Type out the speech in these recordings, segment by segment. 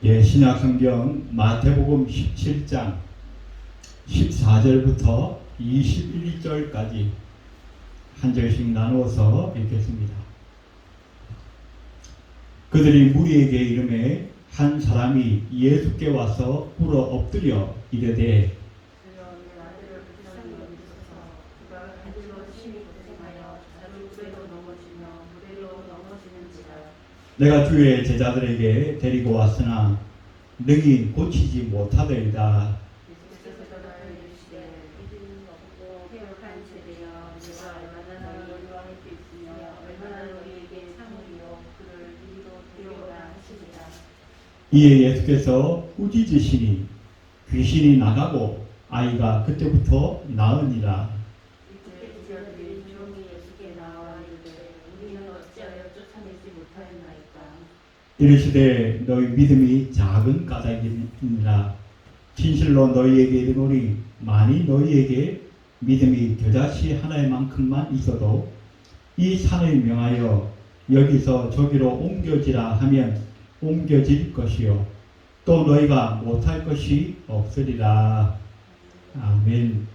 예, 신약성경 마태복음 17장 14절부터 21절까지 한 절씩 나누어서 읽겠습니다. 그들이 무리에게 이르매 한 사람이 예수께 와서 꿇어 엎드려 이르되 내가 주의 제자들에게 데리고 왔으나 능히 고치지 못하더이다. 이에 예수께서 꾸짖으시니 귀신이 나가고 아이가 그때부터 나으니라. 이르시되 너희 믿음이 작은 까닭이니라. 진실로 너희에게 이르노니 만일 너희에게 믿음이 겨자씨 하나만큼만 있어도 이 산을 명하여 여기서 저기로 옮겨지라 하면 옮겨질 것이요 또 너희가 못할 것이 없으리라. 아멘.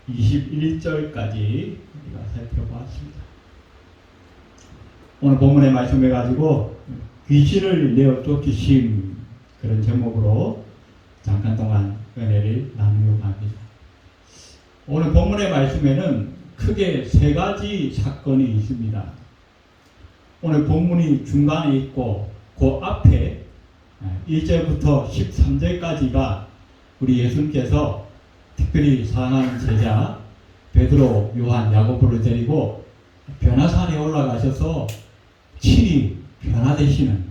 21절까지 우리가 살펴보았습니다. 오늘 본문의 말씀해 가지고 귀신을 내어 쫓으심, 그런 제목으로 잠깐 동안 은혜를 나누려고 합니다. 오늘 본문의 말씀에는 크게 세 가지 사건이 있습니다. 오늘 본문이 중간에 있고 그 앞에 1절부터 13절까지가 우리 예수님께서 특별히 사랑하는 제자 베드로, 요한, 야고보를 데리고 변화산에 올라가셔서 친히 변화되시는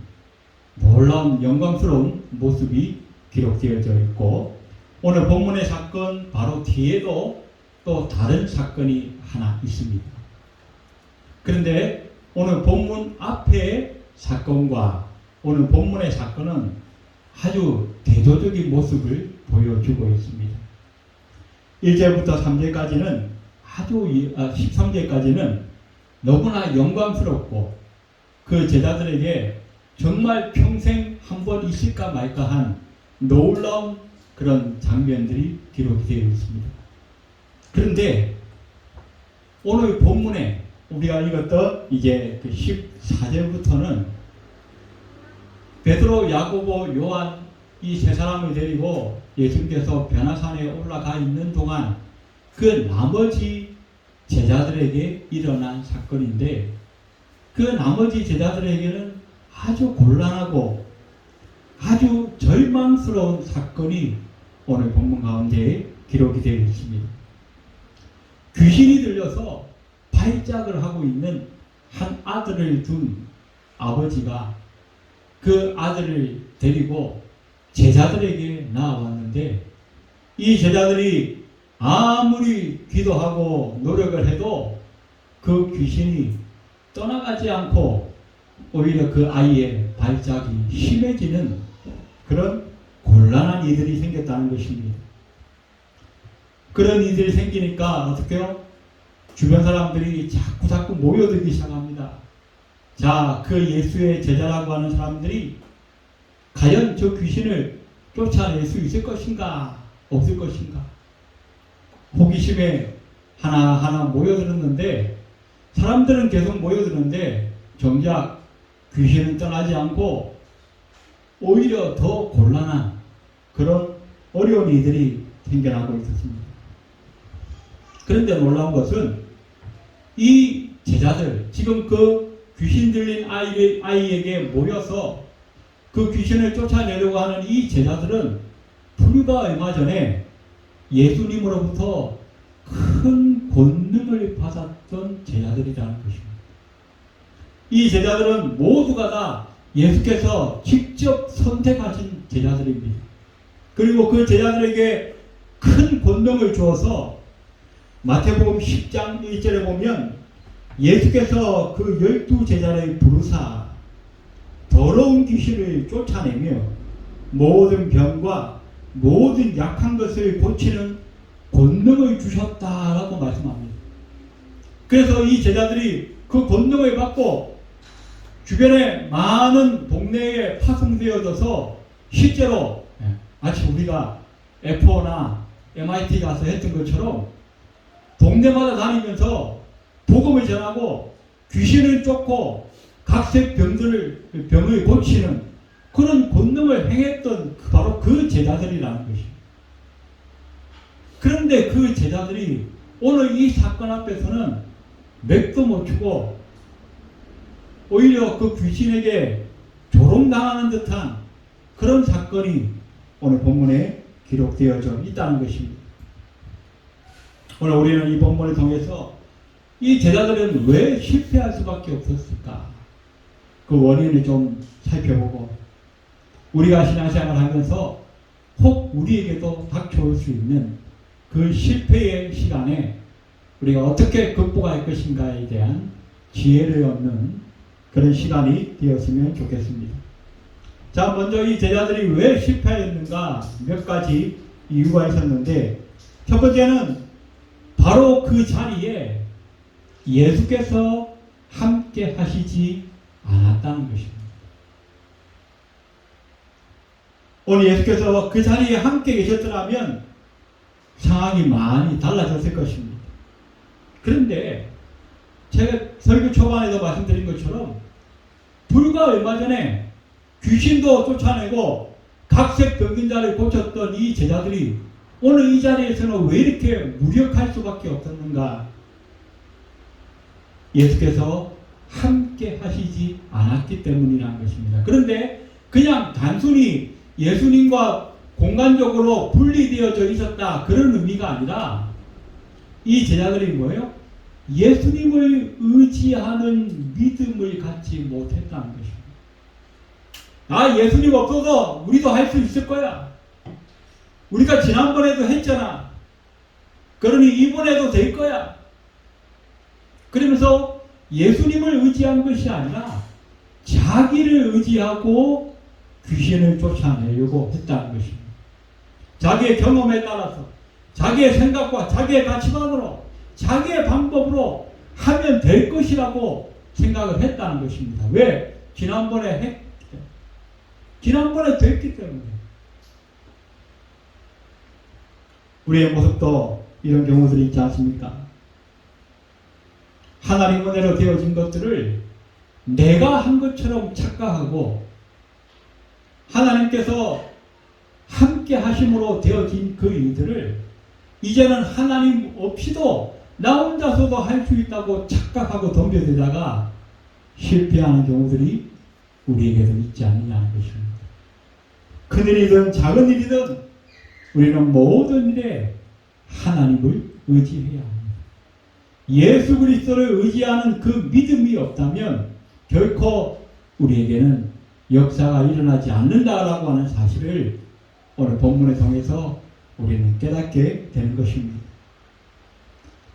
놀라운 영광스러운 모습이 기록되어져 있고, 오늘 본문의 사건 바로 뒤에도 또 다른 사건이 하나 있습니다. 그런데 오늘 본문 앞의 사건과 오늘 본문의 사건은 아주 대조적인 모습을 보여주고 있습니다. 1절부터 3절까지는 13절까지는 너무나 영광스럽고 그 제자들에게 정말 평생 한 번 있을까 말까 한 놀라운 그런 장면들이 기록이 되어 있습니다. 그런데 오늘 본문에 우리가 읽었던 이제 그 14절부터는 베드로, 야고보, 요한 이 세 사람을 데리고 예수님께서 변화산에 올라가 있는 동안 그 나머지 제자들에게 일어난 사건인데, 그 나머지 제자들에게는 아주 곤란하고 아주 절망스러운 사건이 오늘 본문 가운데 기록이 되어 있습니다. 귀신이 들려서 발작을 하고 있는 한 아들을 둔 아버지가 그 아들을 데리고 제자들에게 나아왔는데, 이 제자들이 아무리 기도하고 노력을 해도 그 귀신이 떠나가지 않고 오히려 그 아이의 발작이 심해지는 그런 곤란한 일들이 생겼다는 것입니다. 그런 일들이 생기니까 어떻게요? 주변 사람들이 자꾸 모여들기 시작합니다. 자, 그 예수의 제자라고 하는 사람들이 과연 저 귀신을 쫓아낼 수 있을 것인가 없을 것인가, 호기심에 하나하나 모여들었는데, 사람들은 계속 모여드는데 정작 귀신은 떠나지 않고 오히려 더 곤란한 그런 어려운 일들이 생겨나고 있었습니다. 그런데 놀라운 것은 이 제자들, 지금 그 귀신 들린 아이에게 모여서 그 귀신을 쫓아내려고 하는 이 제자들은 불과 얼마 전에 예수님으로부터 큰 권능을 받았던 제자들이라는 것입니다. 이 제자들은 모두가 다 예수께서 직접 선택하신 제자들입니다. 그리고 그 제자들에게 큰 권능을 주어서 마태복음 10장 1절에 보면 예수께서 그 12제자를 부르사 더러운 귀신을 쫓아내며 모든 병과 모든 약한 것을 고치는 권능을 주셨다라고 말씀합니다. 그래서 이 제자들이 그 권능을 받고 주변에 많은 동네에 파송되어져서 실제로 마치 우리가 F4나 MIT 가서 했던 것처럼 동네마다 다니면서 복음을 전하고 귀신을 쫓고 각색 병을 고치는 그런 권능을 행했던 바로 그 제자들이라는 것입니다. 그런데 그 제자들이 오늘 이 사건 앞에서는 맥도 못 추고 오히려 그 귀신에게 조롱당하는 듯한 그런 사건이 오늘 본문에 기록되어져 있다는 것입니다. 오늘 우리는 이 본문을 통해서 이 제자들은 왜 실패할 수밖에 없었을까? 그 원인을 좀 살펴보고 우리가 신앙생활을 하면서 혹 우리에게도 닥쳐올 수 있는 그 실패의 시간에 우리가 어떻게 극복할 것인가에 대한 지혜를 얻는 그런 시간이 되었으면 좋겠습니다. 자, 먼저 이 제자들이 왜 실패했는가 몇 가지 이유가 있었는데 첫 번째는 바로 그 자리에 예수께서 함께 하시지 않았다는 것입니다. 오늘 예수께서 그 자리에 함께 계셨더라면 상황이 많이 달라졌을 것입니다. 그런데 제가 설교 초반에도 말씀드린 것처럼 불과 얼마 전에 귀신도 쫓아내고 각색 병든 자를 고쳤던 이 제자들이 오늘 이 자리에서는 왜 이렇게 무력할 수밖에 없었는가? 예수께서 함께 하시지 않았기 때문이라는 것입니다. 그런데 그냥 단순히 예수님과 공간적으로 분리되어져 있었다 그런 의미가 아니라 이 제자들이 뭐예요? 예수님을 의지하는 믿음을 갖지 못했다는 것입니다. 아, 예수님 없어서 우리도 할 수 있을 거야. 우리가 지난번에도 했잖아. 그러니 이번에도 될 거야. 그러면서 예수님을 의지한 것이 아니라 자기를 의지하고 귀신을 쫓아내려고 했다는 것입니다. 자기의 경험에 따라서 자기의 생각과 자기의 가치관으로 자기의 방법으로 하면 될 것이라고 생각을 했다는 것입니다. 왜? 지난번에 됐기 때문에. 우리의 모습도 이런 경우들이 있지 않습니까? 하나님 은혜로 되어진 것들을 내가 한 것처럼 착각하고 하나님께서 함께 하심으로 되어진 그 일들을 이제는 하나님 없이도 나 혼자서도 할 수 있다고 착각하고 덤벼들다가 실패하는 경우들이 우리에게도 있지 않느냐는 것입니다. 큰일이든 작은 일이든 우리는 모든 일에 하나님을 의지해야 합니다. 예수 그리스도를 의지하는 그 믿음이 없다면 결코 우리에게는 역사가 일어나지 않는다라고 하는 사실을 오늘 본문을 통해서 우리는 깨닫게 되는 것입니다.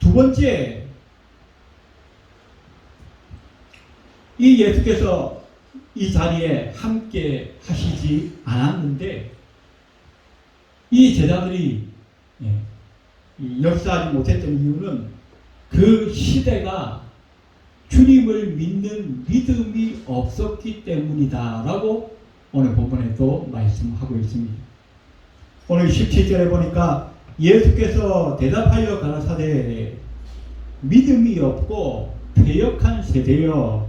두 번째, 이 예수께서 이 자리에 함께 하시지 않았는데 이 제자들이 역사하지 못했던 이유는 그 시대가 주님을 믿는 믿음이 없었기 때문이다 라고 오늘 본문에도 말씀하고 있습니다. 오늘 17절에 보니까 예수께서 대답하여 가라사대 믿음이 없고 패역한 세대여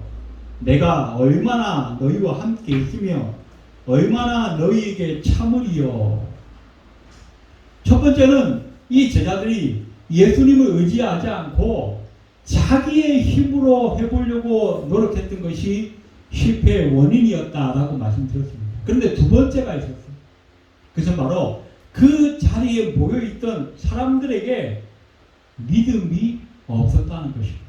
내가 얼마나 너희와 함께 있으며 얼마나 너희에게 참으리요. 첫 번째는 이 제자들이 예수님을 의지하지 않고 자기의 힘으로 해보려고 노력했던 것이 실패의 원인이었다라고 말씀드렸습니다. 그런데 두 번째가 있었어요. 그것은 바로 그 자리에 모여있던 사람들에게 믿음이 없었다는 것입니다.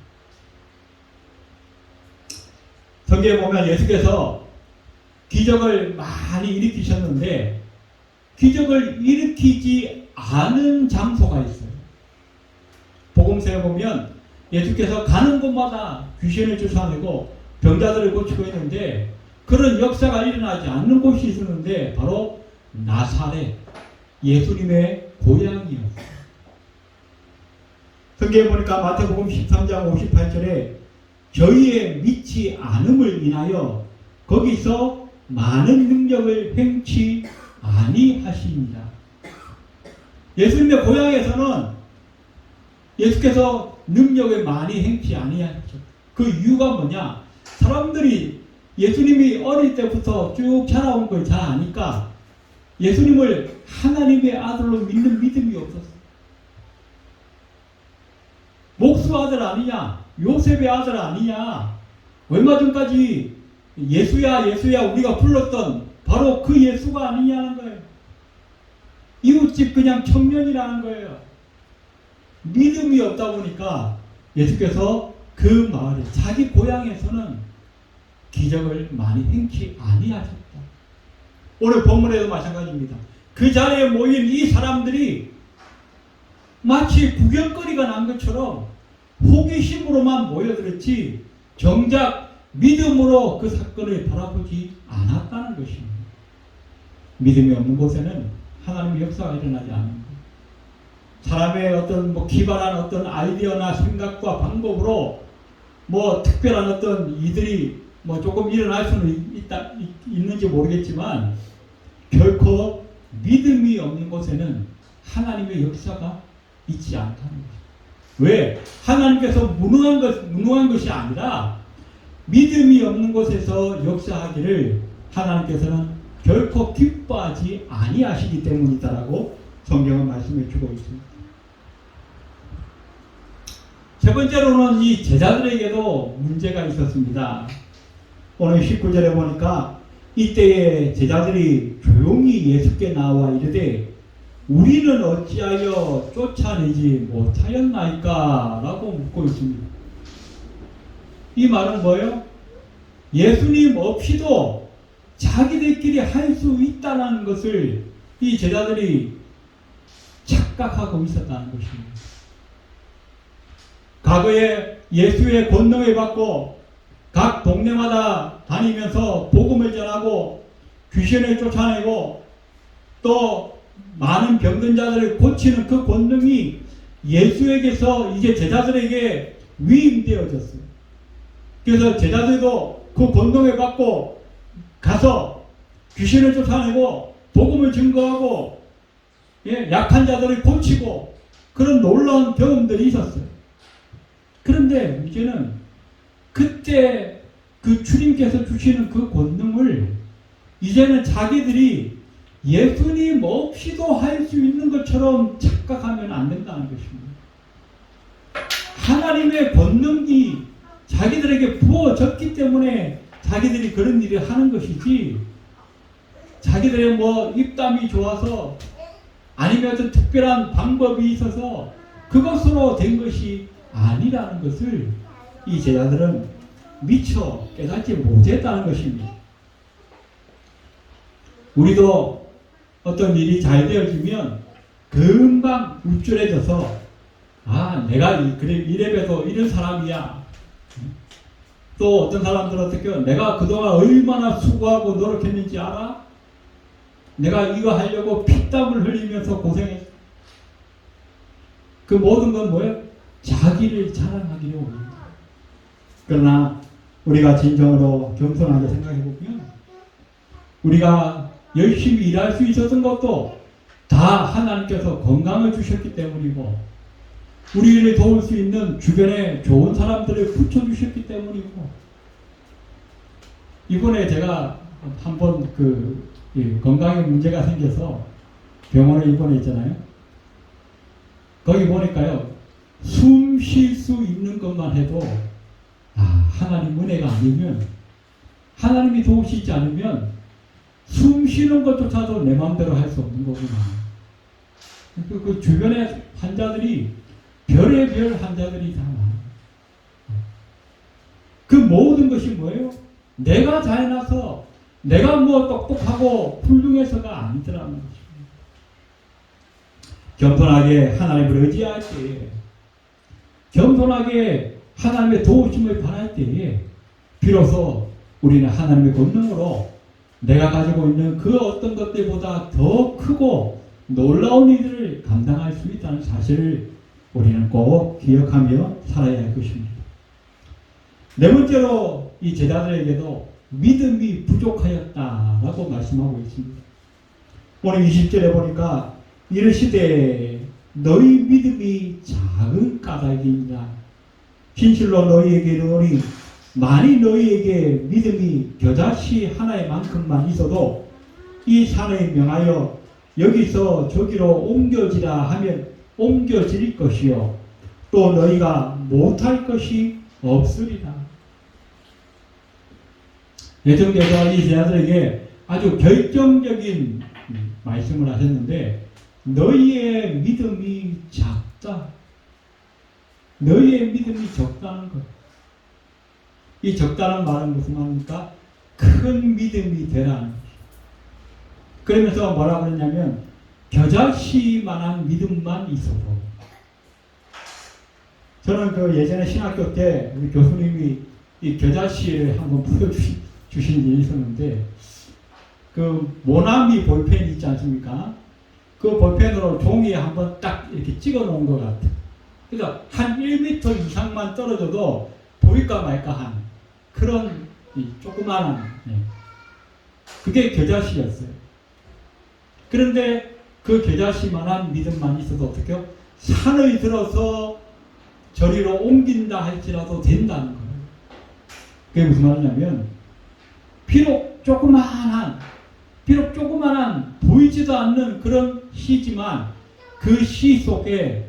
성경에 보면 예수께서 기적을 많이 일으키셨는데 기적을 일으키지 않은 장소가 있어요. 복음서에 보면 예수께서 가는 곳마다 귀신을 쫓아내고 병자들을 고치고 있는데 그런 역사가 일어나지 않는 곳이 있었는데 바로 나사렛, 예수님의 고향이었어요. 성경에 보니까 마태복음 13장 58절에 저희의 믿지 않음을 인하여 거기서 많은 능력을 행치 아니하십니다. 예수님의 고향에서는 예수께서 능력을 많이 행치 아니하셨죠. 그 이유가 뭐냐? 사람들이 예수님이 어릴 때부터 쭉 자라온 걸 잘 아니까 예수님을 하나님의 아들로 믿는 믿음이 없었어요. 목수 아들 아니냐? 요셉의 아들 아니냐? 얼마 전까지 예수야 예수야 우리가 불렀던 바로 그 예수가 아니냐는 거예요. 이웃집 그냥 청년이라는 거예요. 믿음이 없다 보니까 예수께서 그 마을에 자기 고향에서는 기적을 많이 행치 아니하셨다. 오늘 본문에도 마찬가지입니다. 그 자리에 모인 이 사람들이 마치 구경거리가 난 것처럼 호기심으로만 모여들었지 정작 믿음으로 그 사건을 바라보지 않았다는 것입니다. 믿음이 없는 곳에는 하나님의 역사가 일어나지 않는 거예요. 사람의 어떤 기발한 어떤 아이디어나 생각과 방법으로 특별한 어떤 이들이 조금 일어날 수는 있는지 모르겠지만 결코 믿음이 없는 곳에는 하나님의 역사가 있지 않다는 것입니다. 왜? 하나님께서 무능한 것이 아니라 믿음이 없는 곳에서 역사하기를 하나님께서는 결코 기뻐하지 아니하시기 때문이다라고 성경은 말씀해 주고 있습니다. 세 번째로는 이 제자들에게도 문제가 있었습니다. 오늘 19절에 보니까 이때에 제자들이 조용히 예수께 나와 이르되 우리는 어찌하여 쫓아내지 못하였나이까? 라고 묻고 있습니다. 이 말은 뭐예요? 예수님 없이도 자기들끼리 할 수 있다는 것을 이 제자들이 착각하고 있었다는 것입니다. 과거에 예수의 권능을 받고 각 동네마다 다니면서 복음을 전하고 귀신을 쫓아내고 또 많은 병든 자들을 고치는 그 권능이 예수에게서 이제 제자들에게 위임되어졌어요. 그래서 제자들도 그 권능을 받고 가서 귀신을 쫓아내고 복음을 증거하고 약한 자들을 고치고 그런 놀라운 경험들이 있었어요. 그런데 이제는 그때 그 주님께서 주시는 그 권능을 이제는 자기들이 예수님 없이도 할 수 있는 것처럼 착각하면 안 된다는 것입니다. 하나님의 권능이 자기들에게 부어졌기 때문에 자기들이 그런 일을 하는 것이지 자기들의 입담이 좋아서 아니면 어떤 특별한 방법이 있어서 그것으로 된 것이 아니라는 것을 이 제자들은 미처 깨닫지 못했다는 것입니다. 우리도 어떤 일이 잘 되어지면 금방 우쭐해져서 내가 이래봬도 이런 사람이야. 또 어떤 사람들은 어떻게 내가 그동안 얼마나 수고하고 노력했는지 알아? 내가 이거 하려고 피땀을 흘리면서 고생했어. 그 모든 건 뭐예요? 자기를 자랑하기를 원합니다. 그러나 우리가 진정으로 겸손하게 생각해보면 우리가 열심히 일할 수 있었던 것도 다 하나님께서 건강을 주셨기 때문이고 우리를 도울 수 있는 주변에 좋은 사람들을 붙여주셨기 때문이고 이번에 제가 한번 건강에 문제가 생겨서 병원에 입원했잖아요. 거기 보니까요 숨 쉴 수 있는 것만 해도 하나님 은혜가 아니면 하나님이 도우시지 않으면 숨 쉬는 것조차도 내 마음대로 할 수 없는 거구나. 그 주변에 환자들이 별의별 환자들이 다 많아요. 그 모든 것이 뭐예요? 내가 잘나서 내가 똑똑하고 훌륭해서가 아니더라는 것입니다. 겸손하게 하나님을 의지할 때에 겸손하게 하나님의 도우심을 바랄 때에 비로소 우리는 하나님의 권능으로 내가 가지고 있는 그 어떤 것들보다 더 크고 놀라운 일들을 감당할 수 있다는 사실을 우리는 꼭 기억하며 살아야 할 것입니다. 네 번째로 이 제자들에게도 믿음이 부족하였다라고 말씀하고 있습니다. 오늘 20절에 보니까 이르시되 너희 믿음이 작은 까닭이니라. 진실로 너희에게 이르노니 만일 너희에게 믿음이 겨자씨 하나의 만큼만 있어도 이 산에 명하여 여기서 저기로 옮겨지라 하면 옮겨질 것이요 또 너희가 못할 것이 없으리라. 예정대가 이 제자들에게 아주 결정적인 말씀을 하셨는데 너희의 믿음이 작다. 너희의 믿음이 적다는 것. 이 적다는 말은 무슨 말입니까? 큰 믿음이 되라는 것. 그러면서 뭐라고 그러냐면 겨자씨만한 믿음만 있어도. 저는 그 예전에 신학교 때 우리 교수님이 이 겨자씨를 한번 풀어주신 일이 있었는데 그 모나미 볼펜 있지 않습니까? 그 볼펜으로 종이에 한번 딱 이렇게 찍어 놓은 것 같아요. 그러니까 한 1m 이상만 떨어져도 보일까 말까 한 그런 조그마한 그게 겨자씨였어요. 그런데 그 겨자씨만한 믿음만 있어도 어떻게요? 산을 들어서 저리로 옮긴다 할지라도 된다는 거예요. 그게 무슨 말이냐면 비록 조그마한 보이지도 않는 그런 시지만 그 시 속에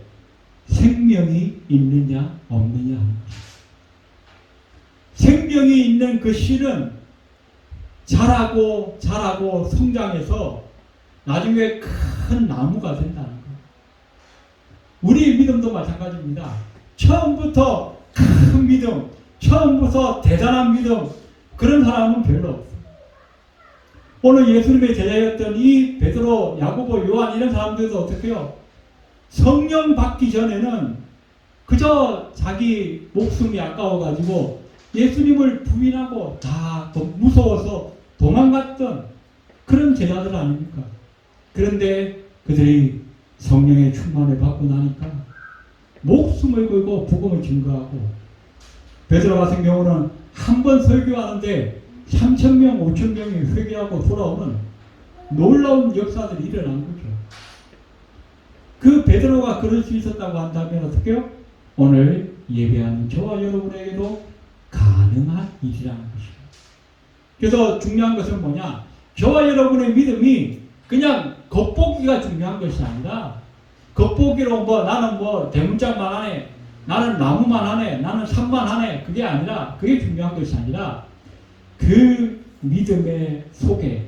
생명이 있느냐 없느냐 하는 거죠. 생명이 있는 그 씨는 자라고 성장해서 나중에 큰 나무가 된다는 거예요. 우리의 믿음도 마찬가지입니다. 처음부터 큰 믿음, 처음부터 대단한 믿음 그런 사람은 별로 없어요. 오늘 예수님의 제자였던 이 베드로, 야고보, 요한 이런 사람들도 어떻게 해요? 성령 받기 전에는 그저 자기 목숨이 아까워가지고 예수님을 부인하고 다 무서워서 도망갔던 그런 제자들 아닙니까? 그런데 그들이 성령의 충만을 받고 나니까 목숨을 걸고 복음을 증거하고 베드로 같은 경우는 한 번 설교하는데 3,000명, 5,000명이 회개하고 돌아오는 놀라운 역사들이 일어난 거죠. 그 베드로가 그럴 수 있었다고 한다면 어떻게 해요? 오늘 예배하는 저와 여러분에게도 가능한 일이라는 것입니다. 그래서 중요한 것은 뭐냐? 저와 여러분의 믿음이 그냥 겉보기가 중요한 것이 아니라 겉보기로 나는 대문짝만 하네, 나는 나무만 하네, 나는 산만 하네 그게 아니라 그게 중요한 것이 아니라 그 믿음의 속에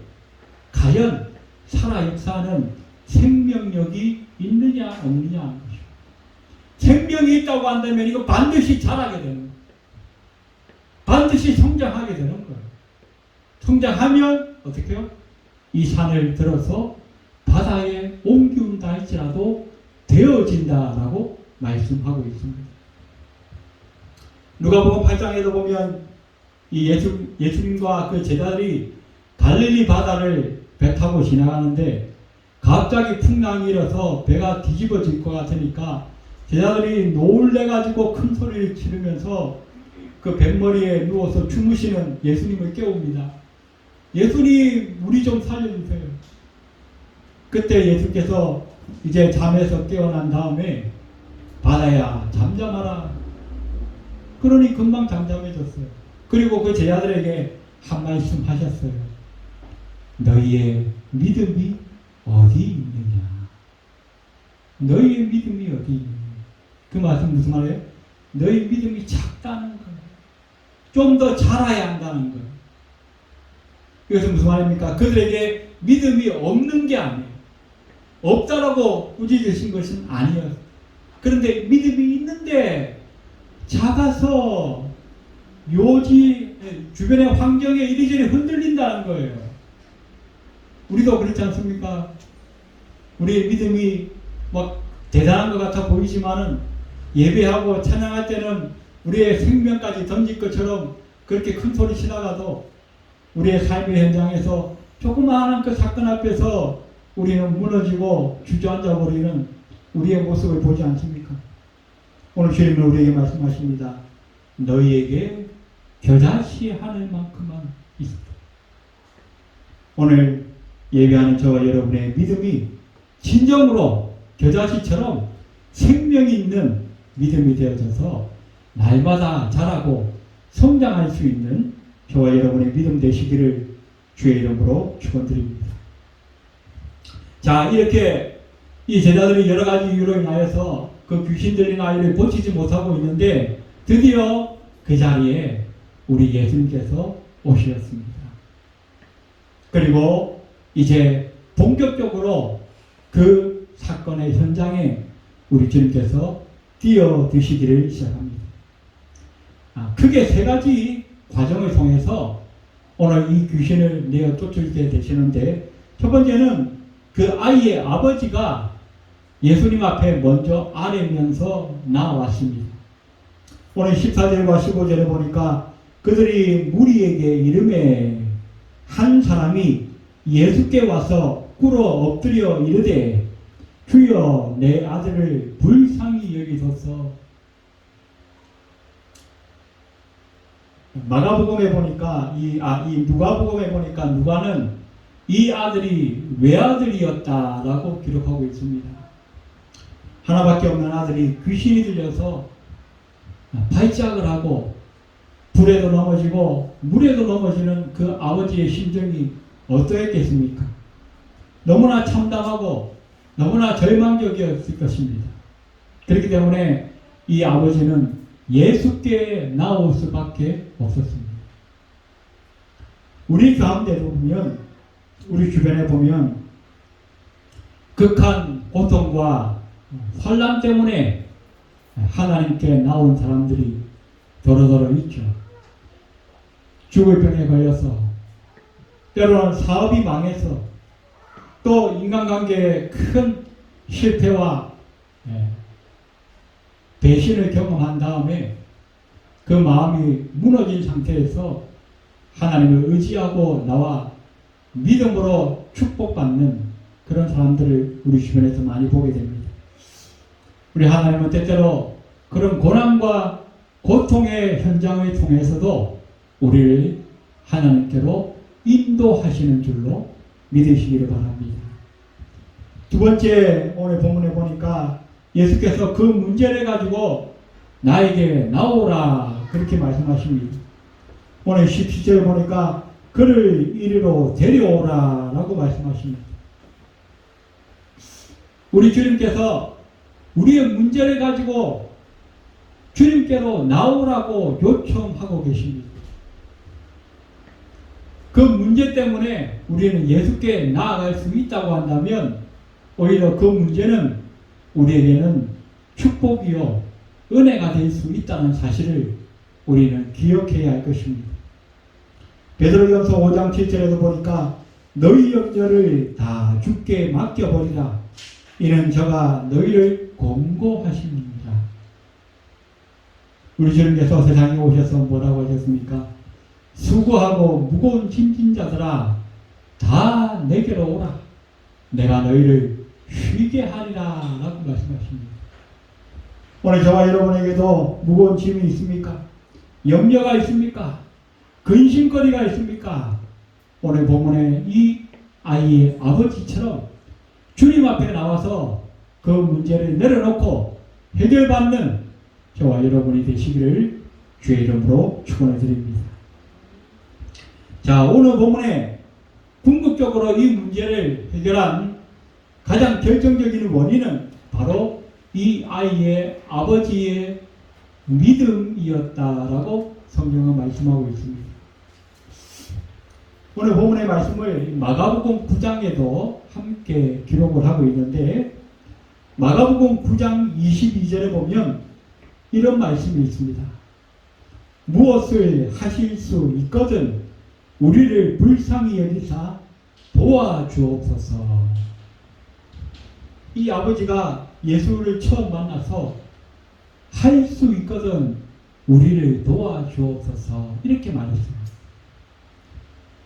과연 살아 역사하는 생명력이 있느냐 없느냐 하는 것이죠. 생명이 있다고 한다면 이거 반드시 자라게 되는 거예요. 반드시 성장하게 되는 거예요. 성장하면 어떻게 해요? 이 산을 들어서 바다에 옮기운다 할지라도 되어진다라고 말씀하고 있습니다. 누가복음 8장에도 보면 이 예수님과 그 제자들이 갈릴리 바다를 배 타고 지나가는데 갑자기 풍랑이 일어서 배가 뒤집어질 것 같으니까 제자들이 놀래가지고 큰 소리를 지르면서 그 뱃머리에 누워서 주무시는 예수님을 깨웁니다. 예수님, 우리 좀 살려주세요. 그때 예수께서 이제 잠에서 깨어난 다음에 바다야 잠잠하라. 그러니 금방 잠잠해졌어요. 그리고 그 제자들에게 한 말씀 하셨어요. 너희의 믿음이 어디 있느냐? 너희의 믿음이 어디 있느냐? 그 말씀 무슨 말이에요? 너희 믿음이 작다는 거예요. 좀 더 자라야 한다는 거예요. 이것은 무슨 말입니까? 그들에게 믿음이 없는 게 아니에요. 없다라고 꾸짖으신 것은 아니에요. 그런데 믿음이 있는데 작아서 주변의 환경에 이리저리 흔들린다는 거예요. 우리도 그렇지 않습니까? 우리의 믿음이 막 대단한 것 같아 보이지만은 예배하고 찬양할 때는 우리의 생명까지 던질 것처럼 그렇게 큰 소리 치다가도 우리의 삶의 현장에서 조그마한 그 사건 앞에서 우리는 무너지고 주저앉아 버리는 우리의 모습을 보지 않습니까? 오늘 주님은 우리에게 말씀하십니다. 너희에게 겨자씨 하늘만큼만 있습니다. 오늘 예배하는 저와 여러분의 믿음이 진정으로 겨자씨처럼 생명 있는 믿음이 되어져서 날마다 자라고 성장할 수 있는 저와 여러분의 믿음 되시기를 주의 이름으로 축원드립니다. 자, 이렇게 이 제자들이 여러 가지 이유로 인하여서 그 귀신 들린 아이를 고치지 못하고 있는데 드디어 그 자리에 우리 예수님께서 오셨습니다. 그리고 이제 본격적으로 그 사건의 현장에 우리 주님께서 뛰어드시기를 시작합니다. 크게 세 가지 과정을 통해서 오늘 이 귀신을 내어 쫓게 되시는데, 첫 번째는 그 아이의 아버지가 예수님 앞에 먼저 아뢰면서 나왔습니다. 오늘 14절과 15절에 보니까 그들이 무리에게 이르매 한 사람이 예수께 와서 꿇어 엎드려 이르되 주여 내 아들을 불쌍히 여기소서. 마가복음에 보니까 이 누가복음에 보니까 누가는 이 아들이 외아들이었다라고 기록하고 있습니다. 하나밖에 없는 아들이 귀신이 들려서 발작을 하고 불에도 넘어지고 물에도 넘어지는 그 아버지의 심정이 어떠했겠습니까? 너무나 참담하고 너무나 절망적이었을 것입니다. 그렇기 때문에 이 아버지는 예수께 나올 수밖에 없었습니다. 우리 가운데도 보면, 우리 주변에 보면 극한 고통과 환난 때문에 하나님께 나온 사람들이 도로도로 있죠. 죽을 병에 걸려서, 때로는 사업이 망해서, 또 인간관계의 큰 실패와 배신을 경험한 다음에 그 마음이 무너진 상태에서 하나님을 의지하고 나와 믿음으로 축복받는 그런 사람들을 우리 주변에서 많이 보게 됩니다. 우리 하나님은 때때로 그런 고난과 고통의 현장을 통해서도 우리를 하나님께로 인도하시는 줄로 믿으시기를 바랍니다. 두 번째, 오늘 본문에 보니까 예수께서 그 문제를 가지고 나에게 나오라 그렇게 말씀하십니다. 오늘 17절 보니까 그를 이리로 데려오라 라고 말씀하십니다. 우리 주님께서 우리의 문제를 가지고 주님께로 나오라고 요청하고 계십니다. 그 문제 때문에 우리는 예수께 나아갈 수 있다고 한다면 오히려 그 문제는 우리에게는 축복이요 은혜가 될 수 있다는 사실을 우리는 기억해야 할 것입니다. 베드로전서 5장 7절에도 보니까 너희 염려를 다 주께 맡겨버리라. 이는 저가 너희를 권고하십니다. 우리 주님께서 세상에 오셔서 뭐라고 하셨습니까? 수고하고 무거운 짐진 자들아 다 내게로 오라. 내가 너희를 쉬게 하리라 라고 말씀하십니다. 오늘 저와 여러분에게도 무거운 짐이 있습니까? 염려가 있습니까? 근심거리가 있습니까? 오늘 본문에 이 아이의 아버지처럼 주님 앞에 나와서 그 문제를 내려놓고 해결받는 저와 여러분이 되시기를 주의 이름으로 축원해 드립니다. 자, 오늘 본문에 궁극적으로 이 문제를 해결한 가장 결정적인 원인은 바로 이 아이의 아버지의 믿음이었다라고 성경은 말씀하고 있습니다. 오늘 본문의 말씀을 마가복음 9장에도 함께 기록을 하고 있는데, 마가복음 9장 22절에 보면 이런 말씀이 있습니다. 무엇을 하실 수 있거든 우리를 불쌍히 여기사 도와주옵소서. 이 아버지가 예수를 처음 만나서 할 수 있거든 우리를 도와주옵소서 이렇게 말했습니다.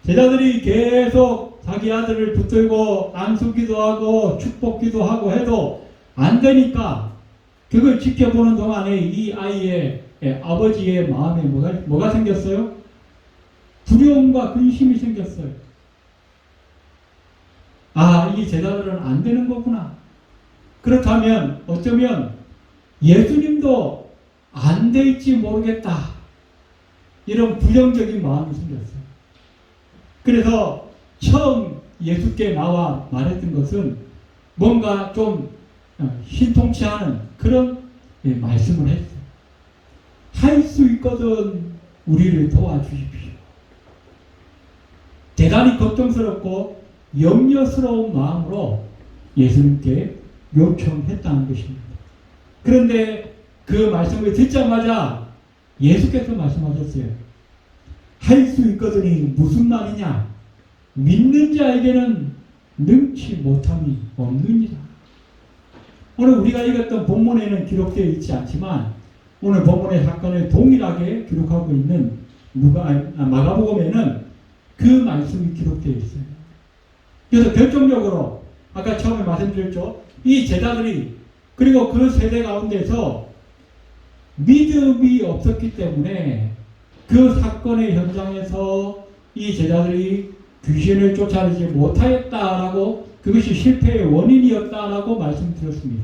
제자들이 계속 자기 아들을 붙들고 안수기도 하고 축복기도 하고 해도 안 되니까 그걸 지켜보는 동안에 이 아이의 아버지의 마음에 뭐가 생겼어요? 두려움과 근심이 생겼어요. 아, 이 제자들은 안 되는 거구나. 그렇다면 어쩌면 예수님도 안 될지 모르겠다. 이런 부정적인 마음이 생겼어요. 그래서 처음 예수께 나와 말했던 것은 뭔가 좀 신통치 않은 그런 말씀을 했어요. 할 수 있거든 우리를 도와주십시오. 대단히 걱정스럽고 염려스러운 마음으로 예수님께 요청했다는 것입니다. 그런데 그 말씀을 듣자마자 예수께서 말씀하셨어요. 할 수 있거든이 무슨 말이냐? 믿는 자에게는 능치 못함이 없느니라. 오늘 우리가 읽었던 본문에는 기록되어 있지 않지만 오늘 본문의 사건을 동일하게 기록하고 있는 마가복음에는 그 말씀이 기록되어 있어요. 그래서 결정적으로 아까 처음에 말씀드렸죠. 이 제자들이 그리고 그 세대 가운데서 믿음이 없었기 때문에 그 사건의 현장에서 이 제자들이 귀신을 쫓아내지 못하였다라고 그것이 실패의 원인이었다라고 말씀드렸습니다.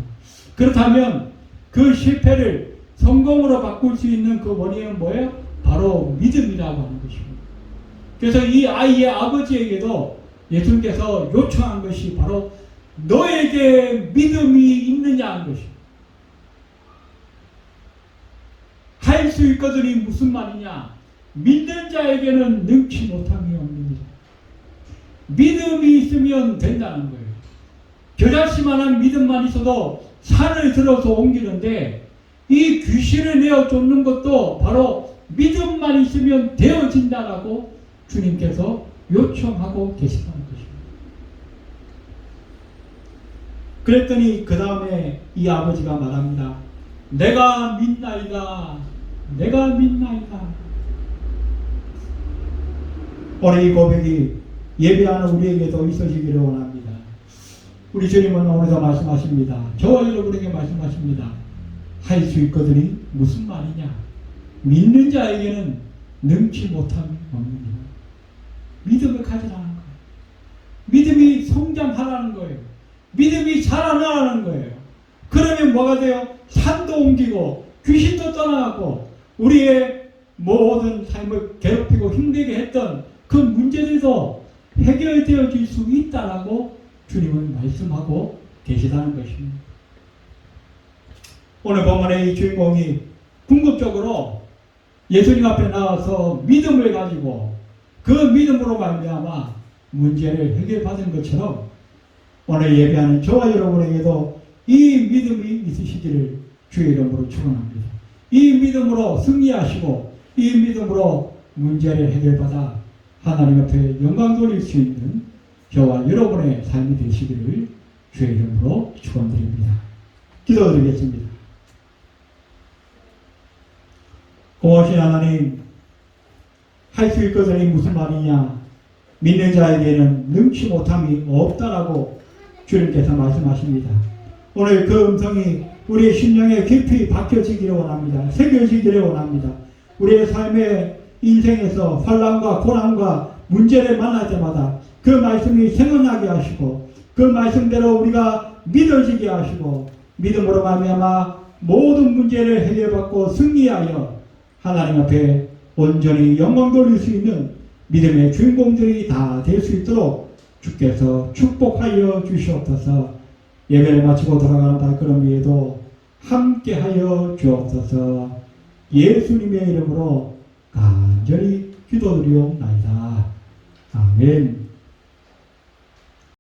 그렇다면 그 실패를 성공으로 바꿀 수 있는 그 원인은 뭐예요? 바로 믿음이라고 하는 것입니다. 그래서 이 아이의 아버지에게도 예수님께서 요청한 것이 바로 너에게 믿음이 있느냐 하는 것입니다. 할 수 있거든이 무슨 말이냐? 믿는 자에게는 능치 못함이 없느니라. 믿음이 있으면 된다는 거예요. 겨자씨만한 믿음만 있어도 산을 들어서 옮기는데 이 귀신을 내어 쫓는 것도 바로 믿음만 있으면 되어진다라고 주님께서 요청하고 계시다는 것입니다. 그랬더니 그 다음에 이 아버지가 말합니다. 내가 믿나이다. 내가 믿나이다. 오늘 이 고백이 예배하는 우리에게도 있어지기를 원합니다. 우리 주님은 오늘도 말씀하십니다. 저와 여러분에게 말씀하십니다. 할 수 있거든이 무슨 말이냐? 믿는 자에게는 능치 못함이 없느니라. 믿음을 가지라는 거예요. 믿음이 성장하라는 거예요. 믿음이 자라나라는 거예요. 그러면 뭐가 돼요? 산도 옮기고 귀신도 떠나가고 우리의 모든 삶을 괴롭히고 힘들게 했던 그 문제들도 해결되어질 수 있다라고 주님은 말씀하고 계시다는 것입니다. 오늘 본문의 이 주인공이 궁극적으로 예수님 앞에 나와서 믿음을 가지고 그 믿음으로 말미암아 문제를 해결받은 것처럼 오늘 예배하는 저와 여러분에게도 이 믿음이 있으시기를 주의 이름으로 축원합니다. 이 믿음으로 승리하시고 이 믿음으로 문제를 해결받아 하나님 앞에 영광 돌릴 수 있는 저와 여러분의 삶이 되시기를 주의 이름으로 축원드립니다. 기도드리겠습니다. 고마우신 하나님, 할 수 있거든이 무슨 말이냐? 믿는 자에게는 능치 못함이 없다라고 주님께서 말씀하십니다. 오늘 그 음성이 우리의 심령에 깊이 박혀지기를 원합니다. 새겨지기를 원합니다. 우리의 삶의 인생에서 환난과 고난과 문제를 만날 때마다 그 말씀이 생각나게 하시고 그 말씀대로 우리가 믿어지게 하시고 믿음으로 말미암아 모든 문제를 해결받고 승리하여 하나님 앞에 온전히 영광 돌릴 수 있는 믿음의 주인공들이 다 될 수 있도록 주께서 축복하여 주시옵소서. 예배를 마치고 돌아가는 발걸음 위에도 함께하여 주옵소서. 예수님의 이름으로 간절히 기도드리옵나이다. 아멘.